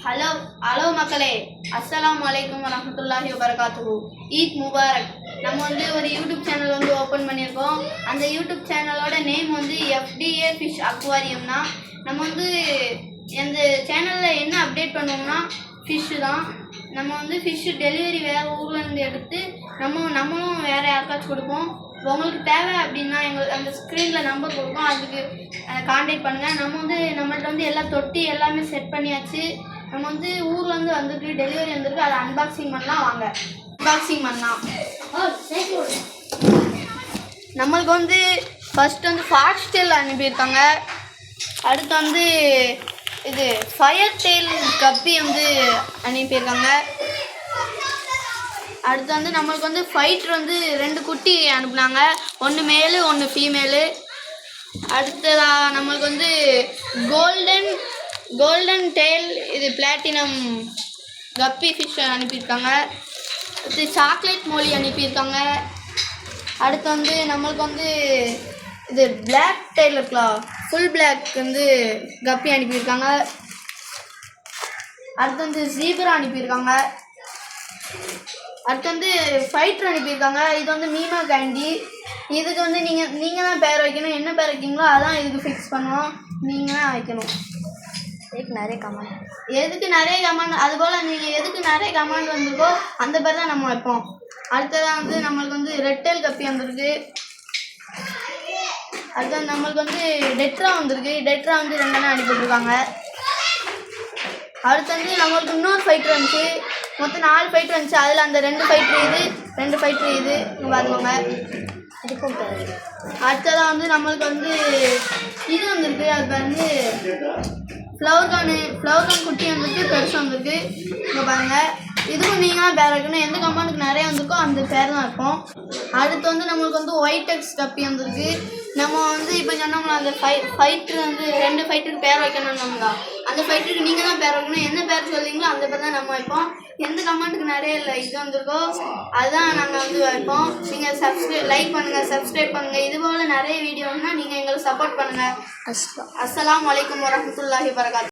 Hello மக்களே, அஸ்ஸலாமு அலைக்கும் வரஹ்மத்துல்லாஹி வபரகாத்துஹு. ஈத் முபாரக். நம்ம ஒரு யூடியூப் சேனல் ஓப்பன் பண்ணியிருக்கோம். அந்த யூடியூப் சேனலோட நேம் FDA ஃபிஷ் அக்வாரியம்னா. நம்ம இந்த சேனலில் என்ன அப்டேட் பண்ணுவோம்னா ஃபிஷ்ஷு தான். நம்ம ஃபிஷ்ஷு டெலிவரி வேறு ஊர்லேருந்து எடுத்து நம்மளும் வேறு யாருக்காச்சும் கொடுப்போம். உங்களுக்கு தேவை அப்படின்னா அந்த ஸ்க்ரீனில் நம்பர் கொடுப்போம், அதுக்கு கான்டாக்ட் பண்ணுங்கள். நம்மள்ட்ட எல்லா தொட்டி எல்லாமே செட் பண்ணியாச்சு. நம்ம ஊர்லேருந்து வந்துருக்கு, டெலிவரி வந்திருக்கு. அதை அன்பாக்சிங் பண்ணலாம். வாங்க அன்பாக்சிங் பண்ணலாம். நம்மளுக்கு ஃபஸ்ட்டு ஃபாக்ஸ் டெயில் அனுப்பியிருக்காங்க. அடுத்து இது ஃபயர் டெயில் கப்பி அனுப்பியிருக்காங்க. அடுத்து நம்மளுக்கு ஃபைட்டர் 2 குட்டி அனுப்புனாங்க, ஒன்று மேலு ஒன்று ஃபீமேலு. அடுத்ததாக நம்மளுக்கு கோல்டன் டெயில் இது பிளாட்டினம் கப்பி ஃபிஷ் அனுப்பியிருக்காங்க. அடுத்து சாக்லேட் மோலி அனுப்பியிருக்காங்க. அடுத்து நம்மளுக்கு இது பிளாக் டெயில் இருக்கலாம், ஃபுல் பிளாக் கப்பி அனுப்பியிருக்காங்க. அடுத்து ஜீப்ரா அனுப்பியிருக்காங்க. அடுத்து ஃபைட்டர் அனுப்பியிருக்காங்க. இது மீமா கேண்டி. இதுக்கு நீங்கள் தான் பேர் வைக்கணும். என்ன பேர் வைக்கீங்களோ அதான் இதுக்கு ஃபிக்ஸ் பண்ணுவோம். நீங்கள் தான் வைக்கணும். எதுக்கு நிறைய கமாண்ட் அதுபோல் நீங்கள் எதுக்கு நிறைய கமாண்ட் வந்திருக்கோ அந்த பேர் தான் நம்ம வைப்போம். அடுத்ததாக நம்மளுக்கு ரெட் டெயில் கப்பி வந்திருக்கு. அடுத்தது நம்மளுக்கு டெட்ரா வந்திருக்கு. டெட்ரா 2 அண்ணா அனுப்பிட்டுருக்காங்க. அடுத்து நம்மளுக்கு இன்னொரு ஃபைட்டர் இருந்துச்சு. மொத்தம் 4 ஃபைட்டர் இருந்துச்சு. அதில் அந்த 2 ஃபைட்ரு இது, 2 ஃபைட்ரு இது பார்த்துக்கோங்க. அடுத்ததாக நம்மளுக்கு இது வந்திருக்கு. அது ஃப்ளவர் கான் குட்டி பெருசு வந்திருக்கு. இங்கே பாருங்கள். இதுக்கும் நீங்கள் தான் பேர் வைக்கணும். எந்த கம்பெனிக்கு நிறைய வந்திருக்கோ அந்த பேர் தான் இருக்கும். அடுத்து நம்மளுக்கு ஒயிட் எக்ஸ் கப்பி வந்திருக்கு. நம்ம இப்போ சொன்னோம்னா அந்த ஃபைட்ரு 2 ஃபைட்டருக்கு பேர் வைக்கணும்னா அந்த ஃபைட்டருக்கு நீங்கள் தான் பேர் வைக்கணும். என்ன பேர் சொல்லிங்களோ அந்த பேர் தான் நம்ம வைப்போம். எந்த கமெண்ட்டுக்கு நிறைய இது வந்திருக்கோ அதுதான் நாங்கள் வைப்போம். நீங்கள் லைக் பண்ணுங்கள், சப்ஸ்கிரைப் பண்ணுங்கள். இதுபோல் நிறைய வீடியோன்னா நீங்கள் எங்களுக்கு சப்போர்ட் பண்ணுங்கள். அஸ்ஸலாமு அலைக்கும் வரஹ்மத்துல்லாஹி வபரகாத்துஹு.